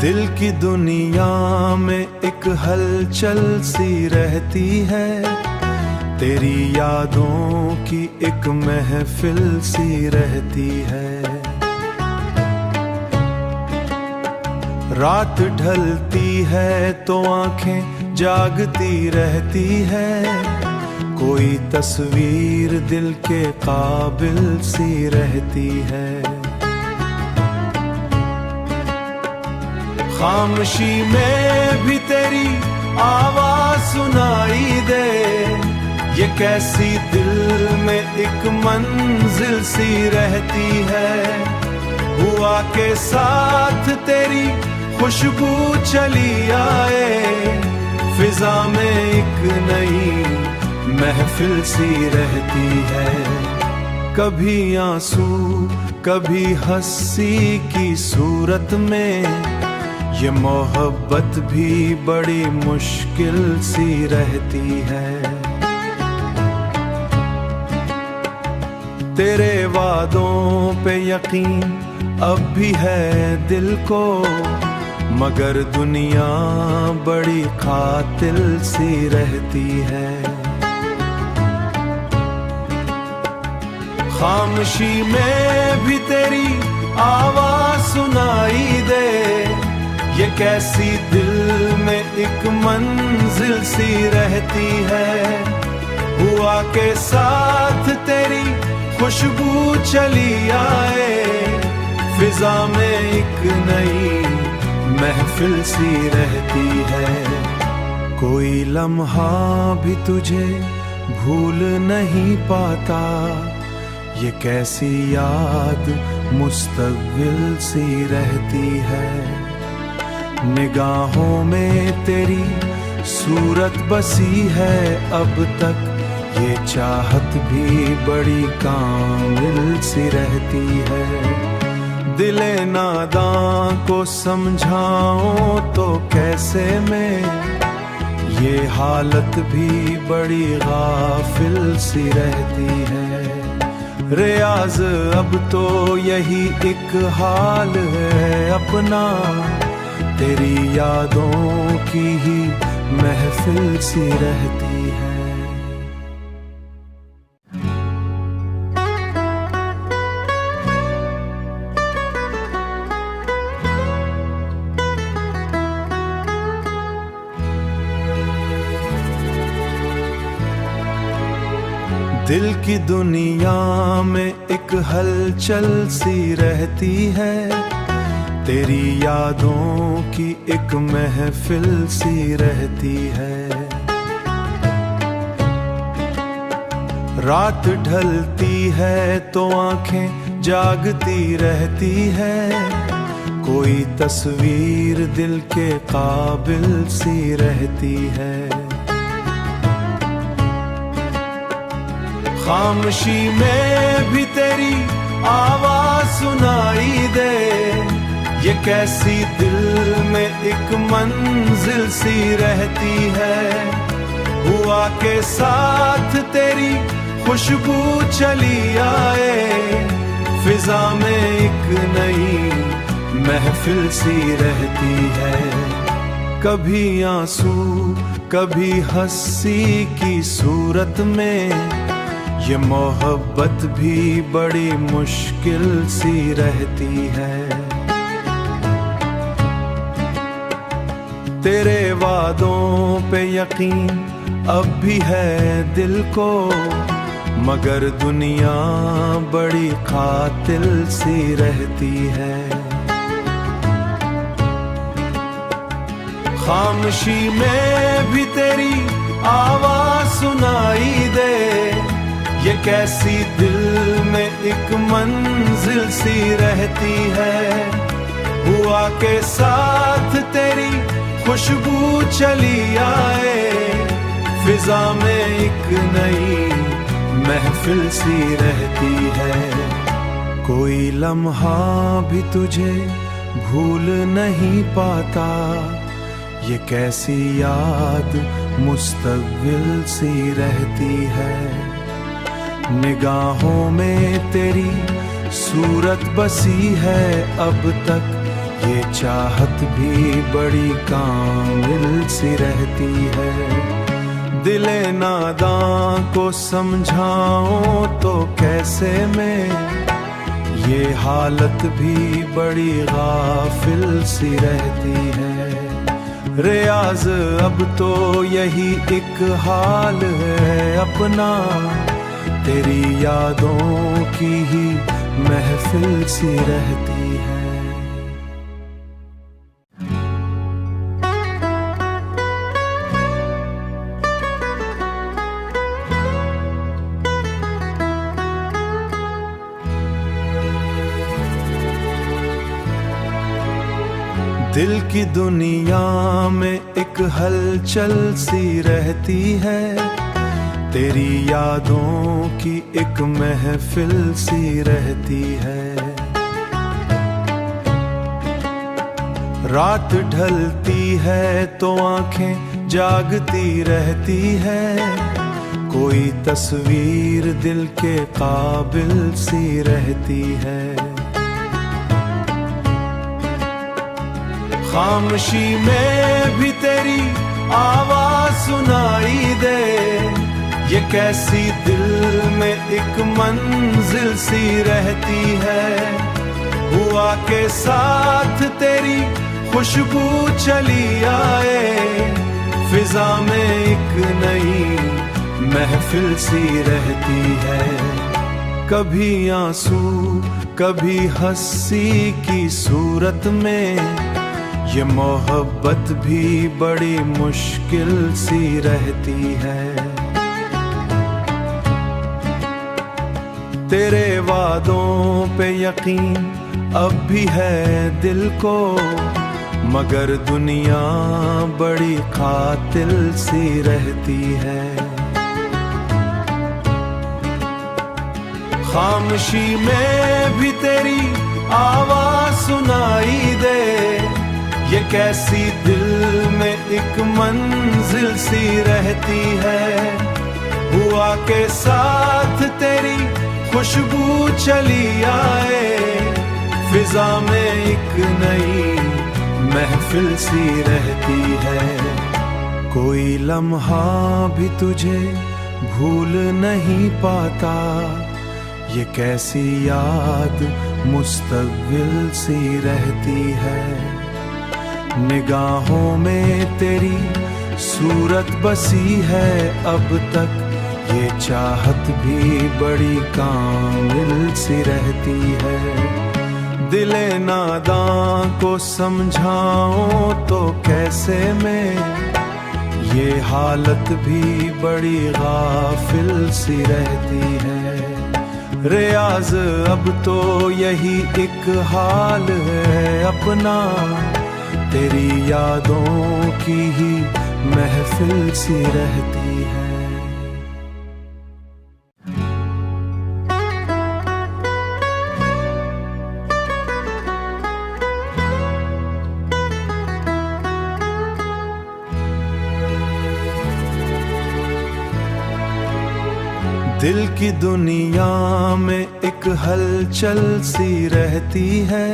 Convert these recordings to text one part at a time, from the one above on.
दिल की दुनिया में एक हलचल सी रहती है, तेरी यादों की एक महफिल सी रहती है। रात ढलती है तो आंखें जागती रहती है, कोई तस्वीर दिल के काबिल सी रहती है। खामोशी में भी तेरी आवाज सुनाई दे, ये कैसी दिल में एक मंजिल सी रहती है। हुआ के साथ तेरी खुशबू चली आए, फिजा में एक नई महफिल सी रहती है। कभी आंसू कभी हंसी की सूरत में, ये मोहब्बत भी बड़ी मुश्किल सी रहती है। तेरे वादों पे यकीन अब भी है दिल को, मगर दुनिया बड़ी कातिल सी रहती है। खामोशी में भी तेरी आवाज सुनाई दे, ये कैसी दिल में एक मंजिल सी रहती है। हुआ के साथ तेरी खुशबू चली आए, फिजा में एक नई महफिल सी रहती है। कोई लम्हा भी तुझे भूल नहीं पाता, ये कैसी याद मुस्तक़बिल सी रहती है। निगाहों में तेरी सूरत बसी है अब तक, ये चाहत भी बड़ी कामिल सी रहती है। दिले नादां को समझाऊं तो कैसे मैं, ये हालत भी बड़ी गाफिल सी रहती है। रियाज अब तो यही एक हाल है अपना, तेरी यादों की ही महफिल सी रहती है। दिल की दुनिया में एक हलचल सी रहती है, तेरी यादों की एक महफिल सी रहती है। रात ढलती है तो आंखें जागती रहती है, कोई तस्वीर दिल के काबिल सी रहती है। खामोशी में भी तेरी आवाज सुनाई दे, ये कैसी दिल में एक मंजिल सी रहती है। हुआ के साथ तेरी खुशबू चली आए, फिजा में एक नई महफिल सी रहती है। कभी आंसू कभी हंसी की सूरत में, ये मोहब्बत भी बड़ी मुश्किल सी रहती है। तेरे वादों पे यकीन अब भी है दिल को, मगर दुनिया बड़ी कातिल सी रहती है। खामोशी में भी तेरी आवाज सुनाई दे, ये कैसी दिल में एक मंजिल सी रहती है। हुआ के साथ तेरी खुशबू चली आए, फिजा में एक नई महफिल सी रहती है। कोई लम्हा भी तुझे भूल नहीं पाता, ये कैसी याद मुस्तक़बिल सी रहती है। निगाहों में तेरी सूरत बसी है अब तक, ये चाहत भी बड़ी कामिल सी रहती है। दिले नादां को समझाऊं तो कैसे मैं, ये हालत भी बड़ी गाफिल सी रहती है। रियाज अब तो यही एक हाल है अपना, तेरी यादों की ही महफिल सी रहती है। दिल की दुनिया में एक हलचल सी रहती है, तेरी यादों की एक महफिल सी रहती है। रात ढलती है तो आंखें जागती रहती है, कोई तस्वीर दिल के काबिल सी रहती है। खामोशी में भी तेरी आवाज सुनाई दे, ये कैसी दिल में एक मंजिल सी रहती है। हुआ के साथ तेरी खुशबू चली आए, फिजा में एक नई महफिल सी रहती है। कभी आंसू कभी हंसी की सूरत में, ये मोहब्बत भी बड़ी मुश्किल सी रहती है। तेरे वादों पे यकीन अब भी है दिल को, मगर दुनिया बड़ी कातिल सी रहती है। खामोशी में भी तेरी आवाज सुनाई दे, ये कैसी दिल में एक मंजिल सी रहती है। हुआ के साथ तेरी खुशबू चली आए, फिजा में एक नई महफिल सी रहती है। कोई लम्हा भी तुझे भूल नहीं पाता, ये कैसी याद मुस्तक़बिल सी रहती है। निगाहों में तेरी सूरत बसी है अब तक, ये चाहत भी बड़ी कामिल सी रहती है। दिले नादां को समझाऊं तो कैसे मैं, ये हालत भी बड़ी गाफिल सी रहती है। रियाज अब तो यही एक हाल है अपना, तेरी यादों की ही महफिल सी रहती है। दिल की दुनिया में एक हलचल सी रहती है,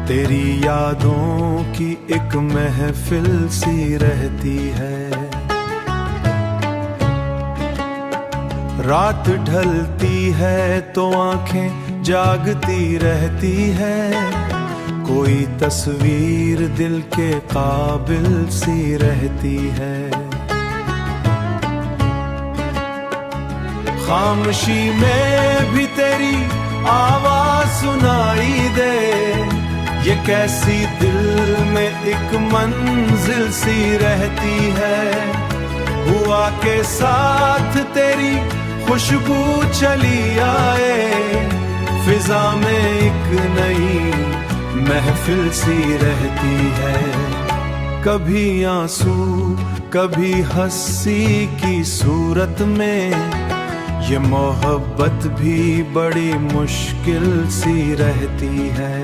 तेरी यादों की एक महफिल सी रहती है। रात ढलती है तो आंखें जागती रहती है, कोई तस्वीर दिल के काबिल सी रहती है। खामोशी में भी तेरी आवाज सुनाई दे, ये कैसी दिल में एक मंजिल सी रहती है। हुआ के साथ तेरी खुशबू चली आए, फिजा में एक नई महफिल सी रहती है। कभी आंसू कभी हंसी की सूरत में, ये मोहब्बत भी बड़ी मुश्किल सी रहती है।